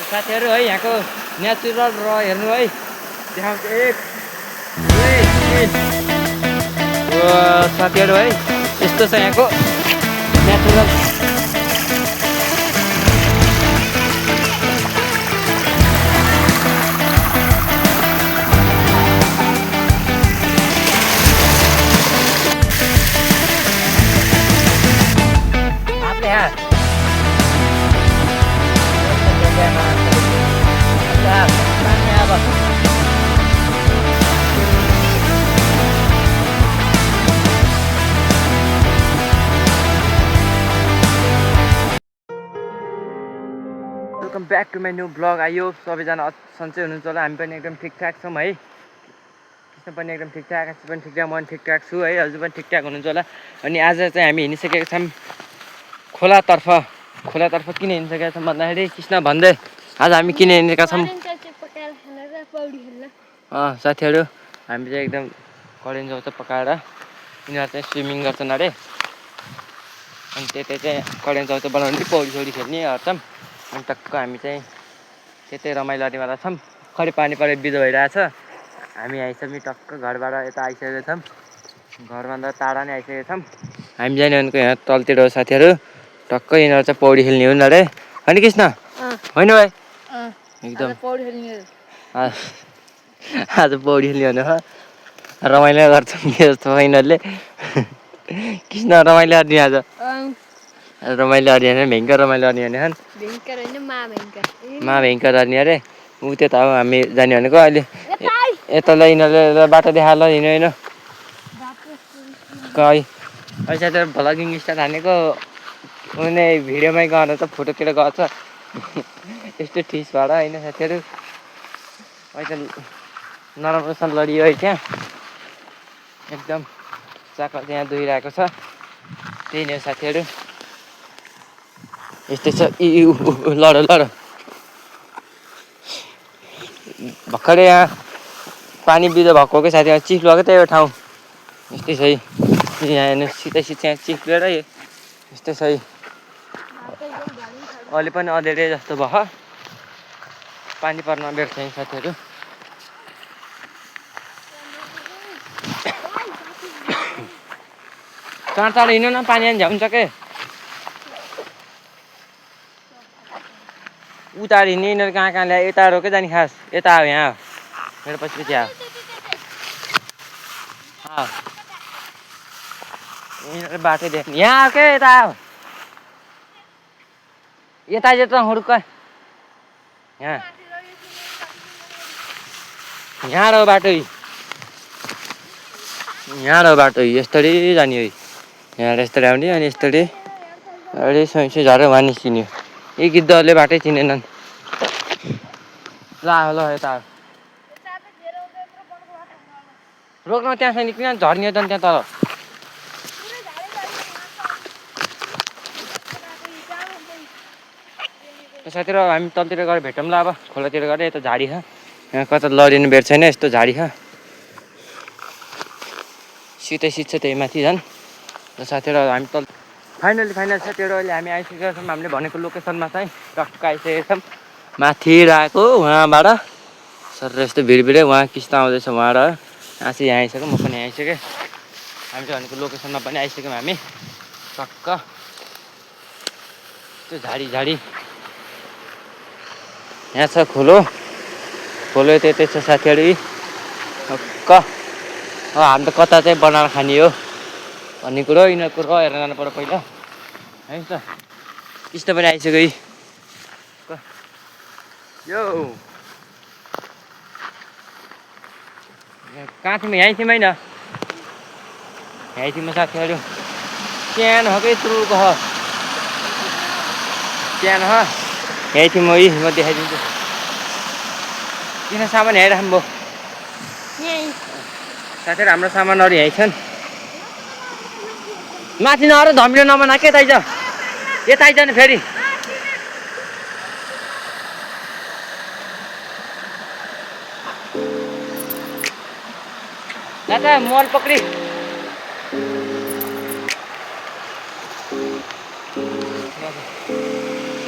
साथीहरू है यहाँको नेचुरल र हेर्नु है देखाउँछु 1 2 3 साथीहरू है यस्तो छ यहाँको नेचुरल आपले हात welcome back to my new blog आयो सबैजना सन्चै हुनुहुन्छ होला हामी पनि एकदम ठिकठाक छौँ है कृष्ण पनि एकदम ठिकठाक आकाश पनि ठिकठाक म पनि ठिकठाक छु है हजुर पनि ठिकठाक हुनुहुन्छ होला अनि आज चाहिँ हामी हिँडिसकेका छौँ खोलातर्फ किन हिँडिसकेका छौँ भन्दाखेरि कृष्ण भन्दै आज हामी किन हिँडेका छौँ साथीहरू हामी चाहिँ एकदम करेन्ट जाउँछ पकाएर यिनीहरू चाहिँ स्विमिङ गर्छन् अरे अनि त्यतै चाहिँ करेन्ट जाउँछ बनाउने पौडी सौडी खेल्ने हर्छौँ अनि टक्क हामी चाहिँ त्यतै रमाइलो अरेवाला छौँ खरि पानी परेर बिजो भइरहेछ हामी आइसक्यौँ टक्क घरबाट यता आइसकेका छौँ घरभन्दा टाढा नै आइसकेका छौँ हामी जाने भनेको यहाँ तलतिर हो साथीहरू टक्क यिनीहरू चाहिँ पौडी खेल्ने हुन् अरे होइन कृष्ण होइन भाइ एकदम आज पौडी खेल्ने भने रमाइलो गर्छौँ के जस्तो यिनीहरूले कृष्ण रमाइलो गर्ने आज रमाइलो गर्ने होइन भयङ्कर रमाइलो गर्ने भने महाभयङ्कर गर्ने अरे ऊ त्यता हो हामी जाने भनेको अहिले यतालाई यिनीहरूले बाटो देखाएर हिँड्यो होइन अहिले साथीहरू भ्लगिङ स्टार्ट हानेको उनी भिडियोमै गर्न त फोटोतिर गर्छ यस्तो ठिस भएर होइन साथीहरू अहिले नराम्रोसँग लडियो है त्यहाँ एकदम चाकल त्यहाँ दुइरहेको छ त्यही नै हो साथीहरू यस्तै छ लड भर्खरै यहाँ पानी बिजो भएको कि साथीहरू चिप्लो क्या त्यो ठाउँ यस्तै छ है यहाँ हेर्नु सिधै यहाँ चिप्लेर यस्तै छ है अहिले पनि अँधेरै जस्तो भयो पानी पर्न बेर छ साथीहरू चाँडो हिँड्नु न पानी पनि झ्याउँछ के उता हिँड्ने यिनीहरू कहाँ ल्यायो यता रोकै जाने खास यता हो यहाँ मेरो पछि आयो यिनीहरू बाटो देख्ने यहाँ आयो के यता आयो यता त हुर्क यहाँ रह बाटो यस्तरी जाने है यहाँ यस्तरी आउने अनि यस्तरी अरे सोइसो झरेर उहाँ निस्किने यी गिद्धहरूले बाटै चिनेनन् ल यता रोक्न त्यहाँ निस्किन झर्ने त त्यहाँ तल साथीहरू हामी तलतिर गएर भेटौँ ल अब खोलातिर गएर यता झाडी छ यहाँ कता लडिनु बेर छैन यस्तो झाडी छ सिधै छ त्यही माथि झन् र साथीहरू हामी तल फाइनली साथीहरू अहिले हामी आइसकेका छौँ हामीले भनेको लोकेसनमा चाहिँ टक्क आइसकेका छौँ माथि रहेको उहाँबाट सर यस्तो भिडभिडै उहाँ किस्ता आउँदैछ उहाँबाट यहाँ चाहिँ यहाँ आइसक्यो म पनि यहाँ आइसकेँ हामी चाहिँ भनेको लोकेसनमा पनि आइसक्यौँ हामी टक्क त्यो झाडी यहाँ छ खोलो त्यतै छ साथीहरू टक्क हामी त कता चाहिँ बनाएर खाने हो भन्ने कुरो यिनीहरूको हेरेर जानु पर्यो पहिला है त कृष्ण पनि आइसक्यो यो कहाँ थियौँ यहीँ थियौँ होइन यहीँ थियौँ साथीहरू त्यहाँ हो कि यत्रुको त्यहाँ यहीँ थियौँ म देखाइदिन्छु किन सामान यहीँ राख्नु भयो साथीहरू हाम्रो सामानहरू यहीँ छन् माथि नआएर धमिलो नबना के यता आइज नि फेरि दादा मल पक्री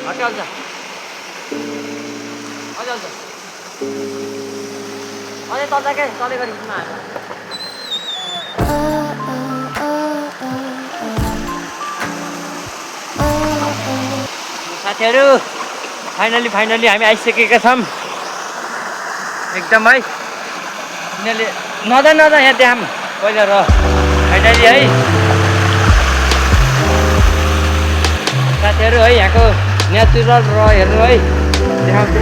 हटाउँछ अझै तल्दा के तलै गरी हिँड्नु आएको साथीहरू फाइनली हामी आइसकेका छौँ एकदम है यिनीहरूले नजान यहाँ देखाम पहिला र फाइनली है साथीहरू है यहाँको नेचुरल र हेर्नु है देखाउँछु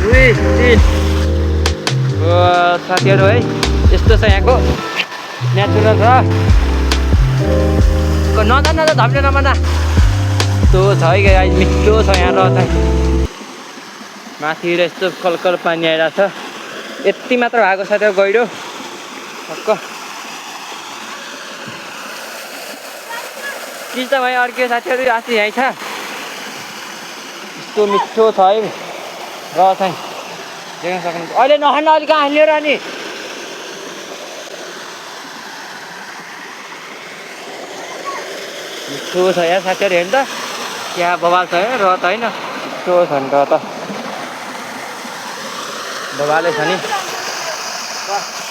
1 2 3 साथीहरू है यस्तो छ यहाँको नेचुरल र नजान धम्ने नमाना यस्तो छ है गाइस मिठो छ यहाँ र चाहिँ माथि यस्तो कलकल पानी आइरहेको छ यति मात्र भएको साथीहरू गहिरो ठक्क किन त भाइ अर्को साथीहरू अस्ति यहीँ छ यस्तो मिठो छ है र चाहिँ देख्न सक्नुहुन्छ अहिले नखान अलिक कहाँ लिएर अनि मिठो छ यहाँ साथीहरू हेर्नु त क्या बवाल छ है र त होइन मिठो छ नि र त बबाले छ नि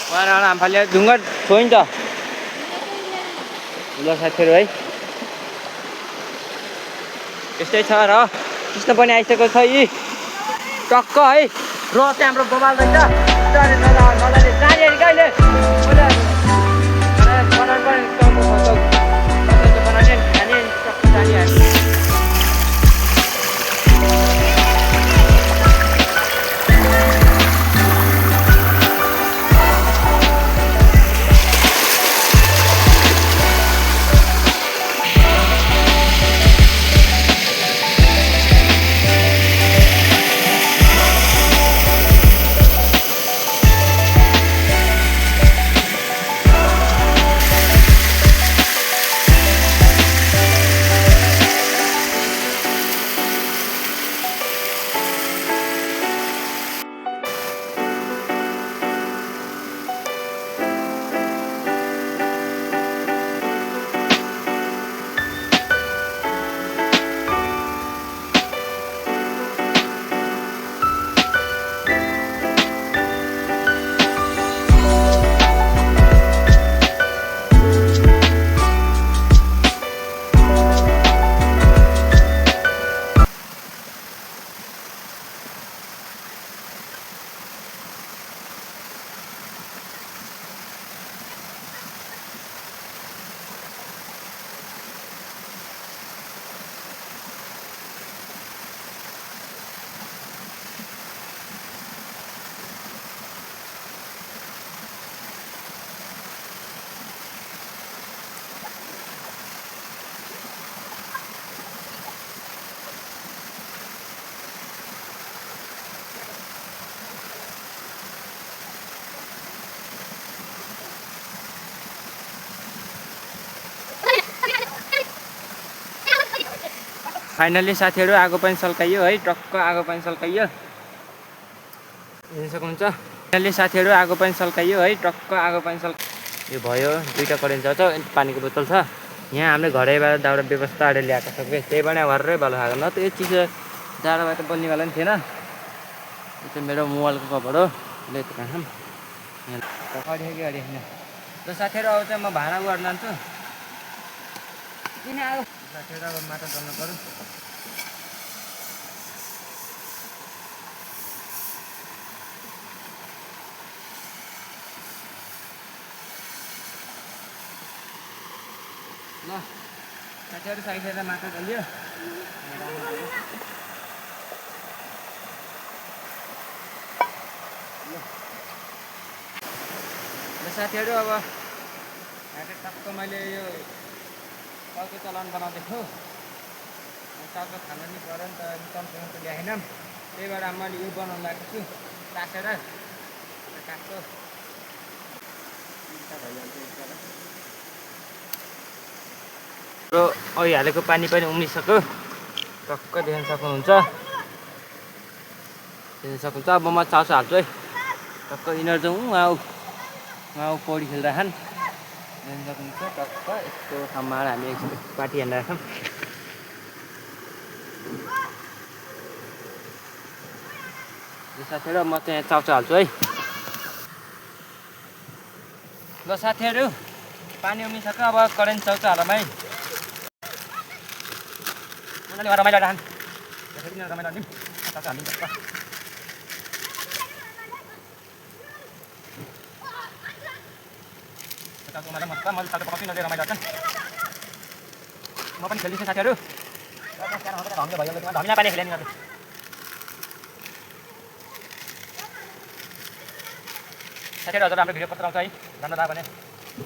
उहाँ आम्फाले ढुङ्गा छोइन्छ ल साथीहरू है यस्तै छ र कृष्ण पनि आइसकेको छ यी टक्क है र चाहिँ हाम्रो बबाल रहेछ नलाने नानीहरू कहिले खाने टक्क जाने फाइनली साथीहरू आगो पनि सल्काइयो है टक्क आगो पनि सल्काइयो हेर्न सक्नुहुन्छ फाइनली साथीहरू आगो पनि सल्काइयो है टक्क आगो पनि यो भयो दुईटा करेन्ट छ पानीको बोतल छ यहाँ हामीले घरैबाट दाउरा व्यवस्था अरे ल्याएको छ कि त्यही पनि घरै भालो खाएको न त यो चिज जाडोबाट बन्नेवाला पनि थिएन यो चाहिँ मेरो मोबाइलको कभर हो लेट राखौँ ल साथीहरू अब चाहिँ म भाँडा गर्न जान्छु किन आयो साथीहरू अब माटो दल्नु पर्यो ल साथीहरू साइडमा माटो दल्यो ल साथीहरू अब टक्क मैले यो टाउको चलान बनाउँदैछु टाउको खान नि पऱ्यो नि त तन्सँग त ल्याएन त्यही भएर मैले यो बनाउनु लागेको छु काटेर काट्छु र अघि हालेको पानी पनि उम्लिसक्यो टक्क देख्न सक्नुहुन्छ अब म चाउचाउ हाल्छु है टक्क यिनीहरू चाहिँ उहाँ पौडी खेल्दाछन् देख्न सक्नुहुन्छ टक्क यस्तो ठाउँमा हामी पार्टी हान्दा छौँ यो साथीहरू म चाहिँ चाउचाउ हाल्छु है। ल साथीहरू पानी उम्लिसक्यो, अब करेन्ट चाउचाउ हालौँ है। उनीहरूले रमाइलो राख्नु रमाइलो हाल्ने चाउचाउ हालिदिन्छ। चाउचाउ उनीहरूलाई मजा मैले चाउचाउ पकाउँछु, उनीहरूले रमाइलो गर्छन्। म पनि खेल्दैछु साथीहरू। धमिना पानी खेल्यो नि साथीहरू। हजुर हाम्रो भिडियो कस्तो आउँछ है, राम्रो लाग्यो भने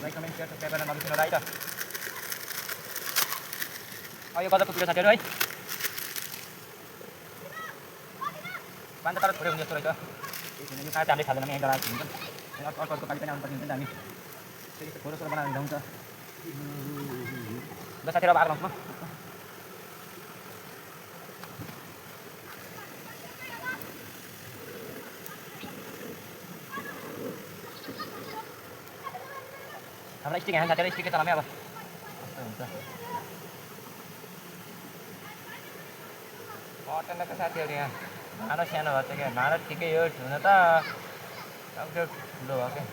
लाइक कमेन्ट सेयर सब्सक्राइब गरेर नबिर्सिनु होला है त। अब यो गजबको भिडियो साथीहरू है। पानी त तर थोरै हुने जस्तो रहेछ। यो काँच हामीले खाँदैन, यहीँ गराएको हुन्छ। अर्को पालि पनि आउनुपर्ने हुन्छ नि हामी। फेरि थोरै थोरै बनाएर हुन्छ। ल साथीहरू अब आगो लाउँछु म। हामीलाई स्टिक हाल्नु साथीहरू, स्टिकै चलाउने अब कस्तो हुन्छ। अचानक साथीहरू यहाँ भाँडो सानो भएको छ क्या, भाँडो ठिकै हो हुन त टाउको ठुलो भयो क्या।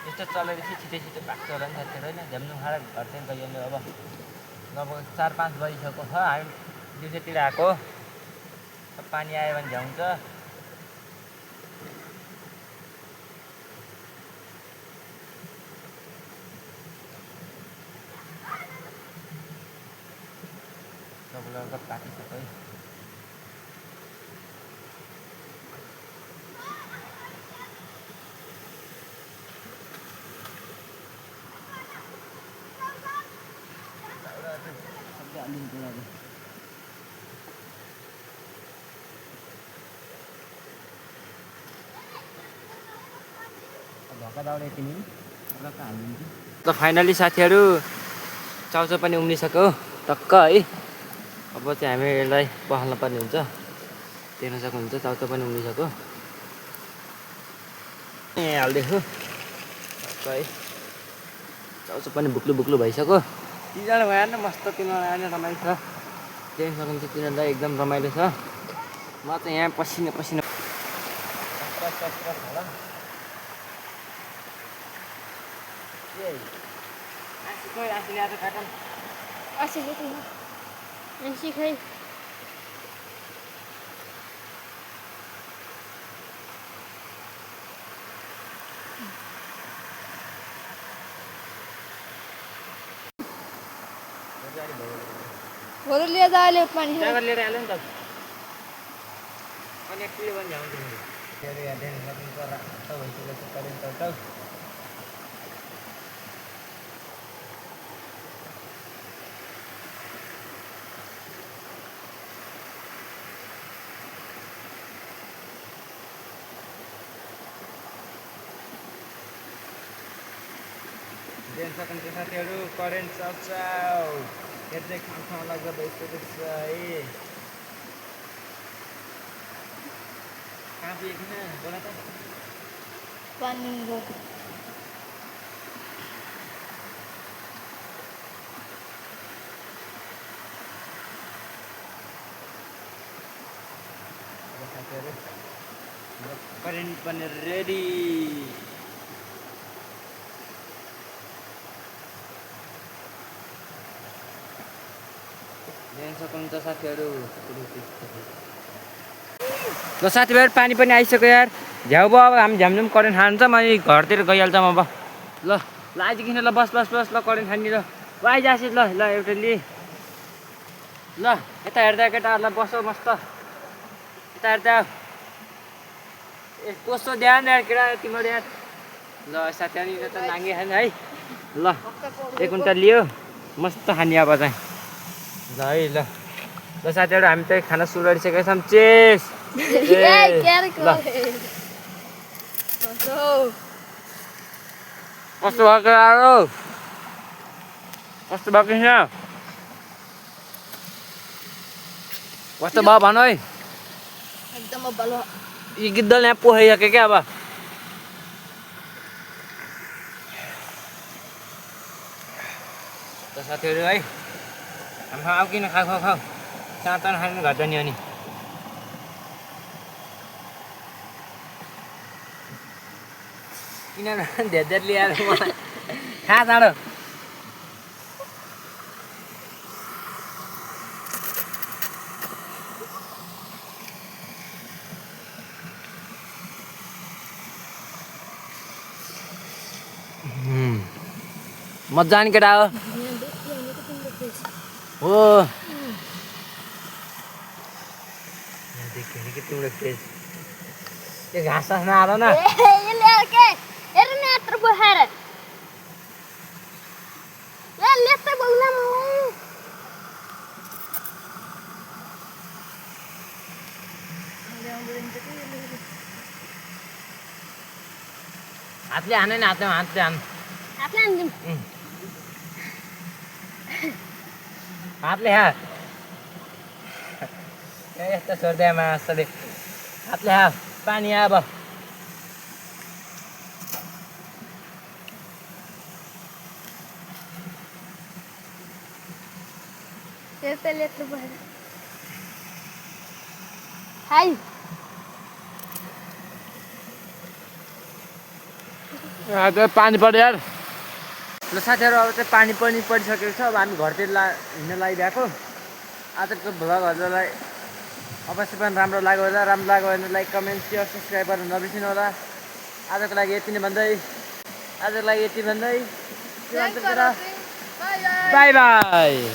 यस्तो चलेपछि छिटै छिटो पाक्छ होला नि साथीहरू होइन। झ्याम्नु खाएर घर चाहिँ गइहाल्यो। अब लगभग 4-5 बजिसकेको छ, हामी दिउँसोतिर आएको। पानी आयो भने झ्याउँछ। सब लगभग पाकिसक्यो है। त फाइनली साथीहरू चाउचाउ पनि उम्लिसक्यो टक्क है। अब चाहिँ हामी यसलाई पखाल्न पर्ने हुन्छ। देख्न सक्नुहुन्छ चाउचाउ पनि उम्लिसक्यो। यहाँ हाल्दैछु टक्क है। चाउचाउ पनि बुक्लु बुक्लु भइसक्यो। तिनीहरू भएन मस्त, तिनीहरू आएर रमाइलो छ। देख्न सक्नुहुन्छ तिनीहरूलाई एकदम रमाइलो छ। म चाहिँ यहाँ पसिना पसिना बोलो लिया जा ले पानी है। ड्राइभर लिएर आयो नि त। अनि एक्चुअली पनि झ्याउँछ नि। फेरि यहाँ देख्न सक्नुहुन्छ रातो भइसकेको छ करेन्ट चाउचाउ। देख्न सक्नुहुन्छ साथीहरू करेन्ट चाउचाउ। यो चाहिँ खाना लाग्दो भइसकेको छ है। कहाँ पुगेको छैन बोला त। पानी दो करेन्ट पनि रेडी। हेर्न सक्नुहुन्छ साथीहरू। ल साथीभाइहरू पानी पनि आइसक्यो यार। झ्याउ भयो अब हामी झ्यामझ्याम करेन्ट खान्छ म घरतिर गइहाल्छौँ अब। ल ल आइजकिन ल बस ल करेन्ट खाने ल आइजासित ल एउटा लि ल यता हेर्दा केटाहरूलाई बसो मस्त यता हेर्दा कस्तो ध्यान यार केटा तिमीहरू यार। ल साथीहरू त नाङ्गे खाने है। ल एक कुन्टा लियो मस्त खाने अब चाहिँ ल है ल ल साथीहरू हामी चाहिँ खाना सुरु गरिसकेका छौँ। चेस ल कस्तो भएको यार कस्तो भएको छ कस्तो भयो भन है। एकदम बलो यी गिद्धल यहाँ पोखाइसक्यो क्या अब। त साथीहरू है हामी आऊ किन खाऊ सानो खानु घट्छ नि अनि किन धेर ल्याएर मलाई खा चाँडो। मजा नि केटा हो तिम्रो फेस त्यो घाँस नआएर न हातले हाने नि हातले हान हातले हा यस्तो छोडिदिएमा जस्तोले हातले हा पानी अब पानी पर्यो यार। ल साथीहरू अब चाहिँ पानी पनि परिसकेको छ। अब हामी घरतिर हिँड्न लागिरहेको। आजको भ्लगहरूलाई अवश्य पनि राम्रो लाग्यो होला। राम्रो लाग्यो भने लाइक कमेन्ट सेयर सब्सक्राइब गर्न नबिर्सिनु होला। आजको लागि यति भन्दै बाई बाई बाई।